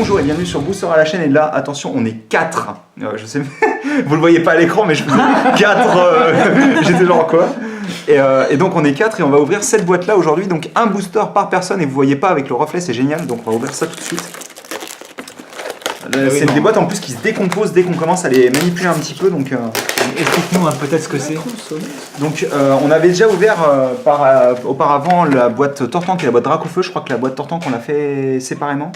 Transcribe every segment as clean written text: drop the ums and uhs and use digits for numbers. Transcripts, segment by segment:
Bonjour et bienvenue sur Booster à la chaîne. Et là, attention, on est 4. Je sais, vous le voyez pas à l'écran, mais je faisais 4. J'étais genre quoi. Et donc on est 4 et on va ouvrir cette boîte là aujourd'hui. Donc un booster par personne et vous voyez pas avec le reflet, c'est génial. Donc on va ouvrir ça tout de suite. C'est des boîtes en plus qui se décomposent dès qu'on commence à les manipuler un petit peu. Donc explique-nous peut-être ce que c'est. Donc on avait déjà ouvert auparavant la boîte Tortank et la boîte Dracofeu. Je crois que la boîte Tortank on l'a fait séparément.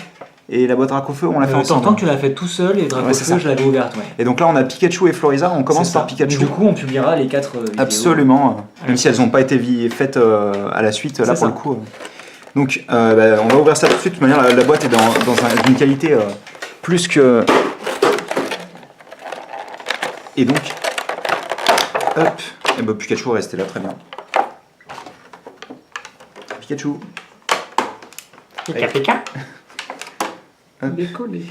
Et la boîte Dracofeu on l'a fait ensemble. Tortank tu l'as fait tout seul et Dracofeu je l'avais ouverte. Ouais. Et donc là on a Pikachu et Floriza. On commence par Pikachu. Et du coup on publiera les 4 vidéos. Absolument. Même si elles n'ont pas été faites à la suite là pour le coup. Donc on va ouvrir ça tout de suite. De toute manière la boîte est dans une qualité plus que... Et donc... Hop. Et bah Pikachu est resté là, très bien. Pikachu. Pika. Décollé.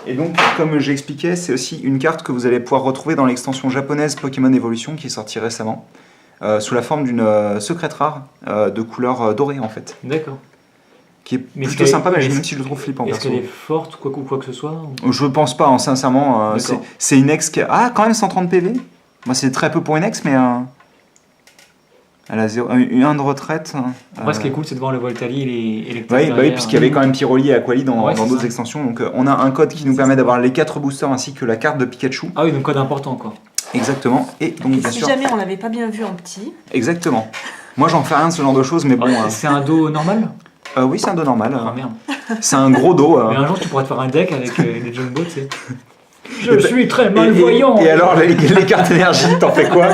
Et donc, comme j'expliquais, c'est aussi une carte que vous allez pouvoir retrouver dans l'extension japonaise Pokémon Evolution qui est sortie récemment, sous la forme d'une secrète rare de couleur dorée en fait. D'accord. Qui est plutôt sympa, mais même si je le trouve flippant. Est-ce qu'elle est forte ou quoi que ce soit Je pense pas, sincèrement. C'est une ex qui a... Ah, quand même 130 PV. Moi, c'est très peu pour une ex, mais... Elle a 1 de retraite. Après, ce qui est cool, c'est de voir le Voltali et les oui, puisqu'il y avait quand même Pyroli et Aquali dans d'autres extensions. Donc, on a un code qui nous permet d'avoir les 4 boosters ainsi que la carte de Pikachu. Ah oui, donc code important, quoi. Exactement. Et donc, bien sûr... Si jamais on l'avait pas bien vu en petit... Exactement. Moi, j'en fais rien de ce genre de choses, mais bon... C'est un dos normal oui, c'est un dos normal. Ah merde. C'est un gros dos. Mais un jour, tu pourras te faire un deck avec des jumbo, tu sais. Je suis très malvoyant. Et alors, les cartes énergie, t'en fais quoi?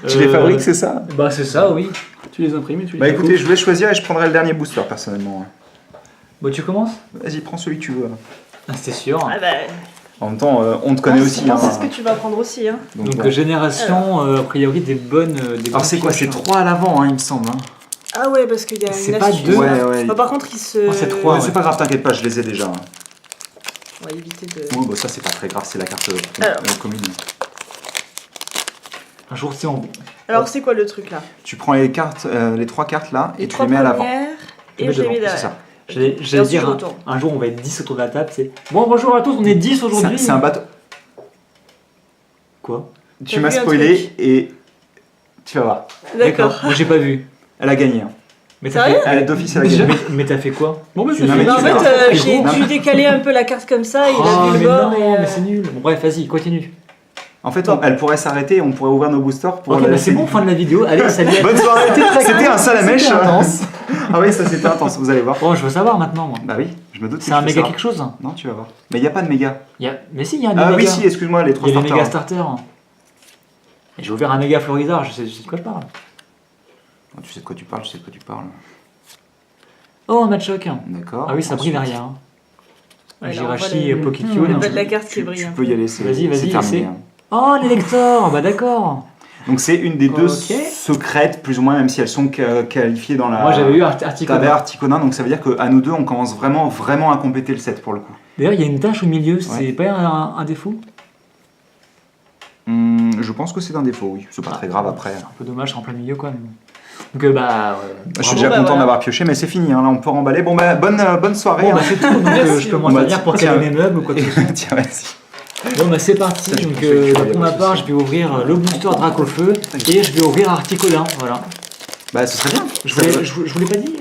Tu les fabriques, c'est ça? Bah, c'est ça, oui. Tu les imprimes et tu les... Bah écoutez, je vais choisir et je prendrai le dernier booster, personnellement. Bon, tu commences? Vas-y, prends celui que tu veux. Ah, c'était sûr. Ah bah... En même temps, on te connaît aussi. C'est ce que tu vas prendre aussi. Hein. Donc génération, a priori, des bonnes... Alors c'est quoi? C'est 3 à l'avant, il me semble. Ah ouais, parce qu'il y a une c'est pas astuce. 2. Ouais. Bah, par contre, il se... c'est 3. C'est pas grave, t'inquiète pas, je les ai déjà. On va éviter de... Oui, bah ça c'est pas très grave, c'est la carte commune. Un jour, c'est en... Alors c'est quoi le truc là? Tu prends les 3 cartes là et tu les mets à l'avant. Et je les mets derrière. C'est ça. J'allais dire, un jour on va être 10 autour de la table, c'est... Bon, bonjour à tous, on est 10 aujourd'hui. C'est un bateau. Quoi? Tu m'as spoilé et... Tu vas voir. D'accord. Moi j'ai pas vu. Elle a gagné. Mais t'as fait... D'office, elle a gagné. Mais t'as fait quoi? Bon, bah, en fait, j'ai dû décaler un peu la carte comme ça, il a vu le bord. Non, mais c'est nul. Bon, bref, vas-y, continue. En fait, elle pourrait s'arrêter et on pourrait ouvrir nos boosters pour... Ok, bah c'est bon, fin de la vidéo. Allez, salut. Bonne soirée. C'était un salamèche. Ah oui, ça c'était intense, vous allez voir. Oh, je veux savoir maintenant, moi. Bah oui, je me doute. C'est un méga quelque chose? Non, tu vas voir. Mais il n'y a pas de méga. Mais si, il y a un méga. Ah oui, si, excuse-moi, les 3 starters. Il y a les méga starters. Et j'ai ouvert un méga Florizard, je sais de quoi je parle. Tu sais de quoi tu parles, Oh, un match choc. D'accord. Ah oui, ça brille derrière. Ouais, Jirachi, Pokikyo. Le bas de la carte qui brille. Tu peux y aller, Vas-y, terminé. Oh, l'élector. Bah d'accord. Donc c'est une des 2 secrètes, plus ou moins, même si elles sont qualifiées dans la... Moi j'avais eu Articuno. T'avais Articuno, donc ça veut dire qu'à nous deux, on commence vraiment à compléter le set pour le coup. D'ailleurs, il y a une tache au milieu, c'est pas un défaut? Je pense que c'est un défaut, oui. C'est pas très grave après. C'est un peu dommage, c'est en plein milieu quoi. Donc je suis déjà content d'avoir pioché, mais c'est fini, hein, là on peut remballer. Bon bah bonne soirée. Bon bah c'est tout, donc je peux m'en servir pour caler mes meubles ou quoi que ce soit. Tiens, vas-y. Bon bah c'est parti, donc pour ma part je vais ouvrir le booster Dracofeu et je vais ouvrir Articolin, voilà. Bah ce serait bien. Je vous l'ai pas dit.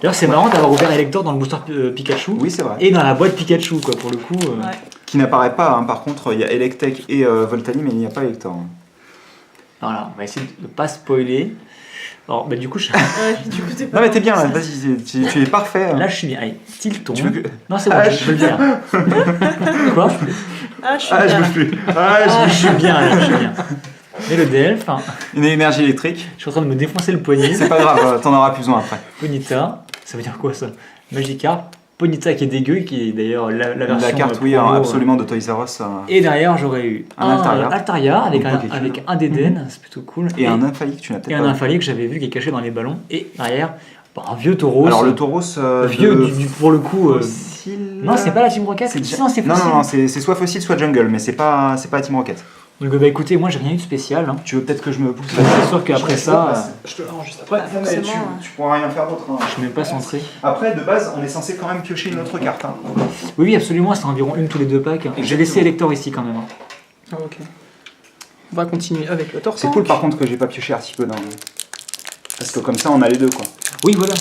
D'ailleurs c'est marrant d'avoir ouvert Elector dans le booster Pikachu. Oui c'est vrai. Et dans la boîte Pikachu quoi pour le coup. Qui n'apparaît pas, hein. Par contre il y a Electek et Voltali mais il n'y a pas Elector. Hein. Voilà, on va essayer de ne pas spoiler. Alors bah du coup je... du coup, non mais t'es bien là, vas-y, tu es parfait. Là je suis bien, allez, tilton. Tu veux que... Non c'est bon, je veux le dire. Quoi? Je bouge plus. Je suis bien là, je suis bien. Et le DLF, une énergie électrique. Je suis en train de me défoncer le poignet. C'est pas grave, t'en auras plus besoin après. Ponita, ça veut dire quoi ça? Magikarp. Ponita qui est dégueu, qui est d'ailleurs la version... La carte, oui, absolument, de Toys R Us. Et derrière, j'aurais eu un Altaria avec un Dédenne, c'est plutôt cool. Et un Infali que tu n'as peut-être pas. Et un Infali que j'avais vu qui est caché dans les ballons. Et derrière, un vieux Tauros. Alors le Tauros... vieux, pour le coup... Fossile... Non, c'est pas la Team Rocket. Non, c'est soit Fossile, soit Jungle, mais c'est pas la Team Rocket. Donc bah écoutez, moi j'ai rien eu de spécial. Hein. Tu veux peut-être que je me pousse C'est sûr qu'après ça, Je te l'arrange juste après. Ouais, non, mais tu pourras rien faire d'autre. Hein. je suis même pas centré. Après, de base, on est censé quand même piocher une autre carte. Hein. Oui, oui, absolument, c'est environ une tous les 2 packs. Hein. J'ai laissé Elector ici quand même. Hein. Ah, ok. On va continuer avec le torse. C'est cool par contre que j'ai pas pioché Articodin. Parce que comme ça, on a les deux quoi. Oui, voilà.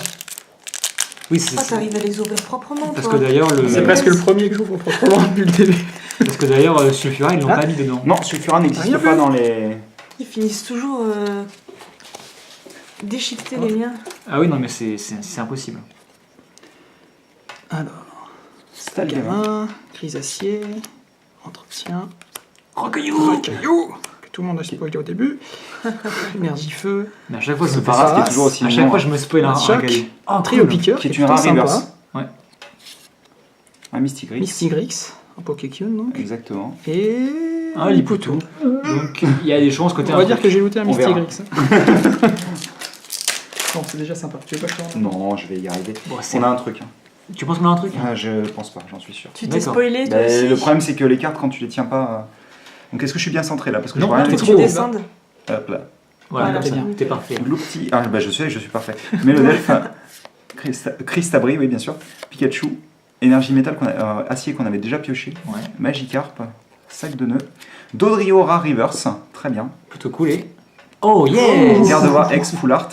Oui, c'est Ah, t'arrives à les ouvrir proprement, parce toi. que d'ailleurs le. C'est presque le premier que j'ouvre proprement depuis le début. Parce que d'ailleurs Sulfura ils l'ont Ah. pas mis dedans. Non, Sulfura n'existe Rien pas vu. dans les. Ils finissent toujours déchiqueter les liens. Ah oui, non mais c'est impossible. Alors, gamin, Grisacier, entretien, Recueillou. caillou, que tout le monde a spoilé au début. Énergie feu, Mais à chaque fois je me C'est pas grave, ça, c'est toujours aussi à chaque mignon, fois hein. je me spoil un Choc. caillou. Oh, trio cool. piqueur, Qui est plutôt une rare sympa. reverse. Ouais. Un Mystic Grix. Mystigrix, un Pokékion donc. Exactement. Et. Ah, Liputo. Donc il y a des chances que tu On va dire que j'ai looté un On verra. Mystigrix. Bon, c'est déjà sympa. Tu veux pas que je te rende? Non, je vais y arriver. Bon, c'est- On a un truc. Hein. Tu penses qu'on a un truc? Ah, je pense pas, j'en suis sûr. Tu t'es D'accord. spoilé, toi Bah, aussi. le problème, c'est que les cartes, quand tu les tiens pas. Donc, est-ce que je suis bien centré là? Parce que Non, je vois rien t'es du Faut tout. que tu trop. descendes. Hop là. Voilà, Voilà, c'est bien, nickel. t'es parfait. Gloupti. Ah, bah, je suis parfait. Mélodelph, Christabri, oui, bien sûr. Pikachu, Énergie Métal, Acier qu'on avait déjà pioché. Ouais, Magikarp, Sac de nœuds. Dodrio Rare Reverse, très bien. plutôt cool et. Oh yes! Gardevoir X Full Art.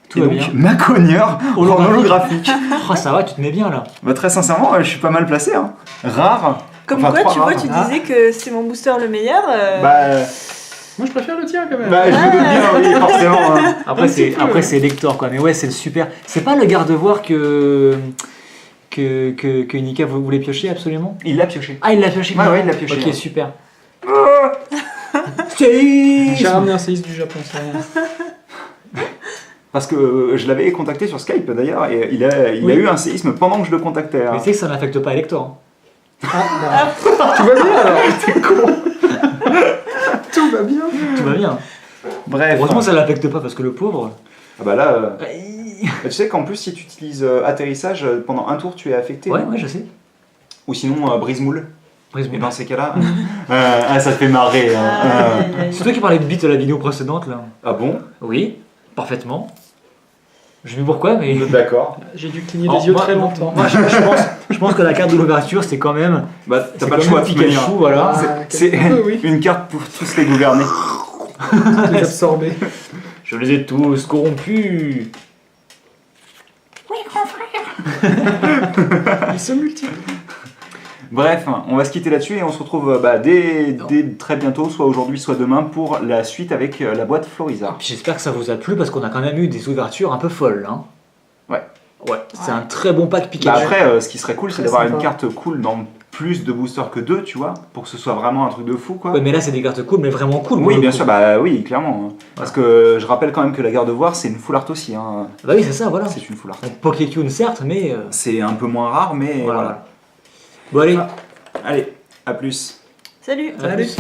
Tout Et va donc, bien. Maconieur en holographique. Oh ça va, tu te mets bien là. Bah, très sincèrement, je suis pas mal placé. Hein. Rare. Comme Enfin, quoi, trois tu vois, rares. tu Ah. disais que c'est mon booster le meilleur. Bah, Moi, je préfère le tien quand même. je me doute bien, oui, forcément. Hein. Après c'est Elector quoi, mais ouais c'est le super. C'est pas le garde-voir que Nika voulait piocher absolument. Il l'a pioché. Ah il l'a pioché. Ouais, il l'a pioché. Ok Ouais. super. J'ai ramené un séisme du Japon, c'est rien. Parce que je l'avais contacté sur Skype d'ailleurs, et il a Oui. eu un séisme pendant que je le contactais. hein. Mais tu sais que ça n'affecte pas Elector. Hein. Ah, bah. Tout va bien alors. T'es con. Tout va bien. Tout va bien. Bref. Heureusement ça l'affecte pas parce que le pauvre. Ah bah là, Ouais tu sais qu'en plus, si tu utilises atterrissage, pendant un tour, tu es affecté. ouais je sais. Ou sinon, brise-moule. Brise-moi. Et dans ces cas-là, ça te fait marrer. hein. Aïe, aïe, aïe. C'est toi qui parlais de bite à la vidéo précédente là. Ah bon? Oui, parfaitement. Je sais pourquoi mais. D'accord. J'ai dû cligner Oh, les yeux moi- très longtemps. Moi je pense que la carte de l'ouverture c'est quand même. Bah, t'as C'est pas le quand choix même de toute manière. Pikachu, voilà. Ah, C'est quelque peu, oui. une carte pour tous les gouverner. Les absorber. Je les ai tous corrompus. Ils se multiplient. Bref, on va se quitter là-dessus et on se retrouve dès très bientôt, soit aujourd'hui, soit demain, pour la suite avec la boîte Florizard. Puis j'espère que ça vous a plu parce qu'on a quand même eu des ouvertures un peu folles. Hein. Ouais. Ouais, c'est un très bon pack Bah Pikachu. après, ce qui serait cool, c'est Très d'avoir une sympa. carte cool dans plus de boosters que 2, tu vois, pour que ce soit vraiment un truc de fou, quoi. Ouais, mais là c'est des cartes cool, mais vraiment cool. Oui, pour le bien coup. sûr, bah oui, clairement. hein. Parce que je rappelle quand même que la Gardevoir, c'est une full art aussi. Hein. Bah oui, c'est ça, voilà. C'est une full art. Donc Pokétune certes, mais C'est un peu moins rare, mais voilà. voilà. Bon allez, Allez, à plus. Salut. à plus.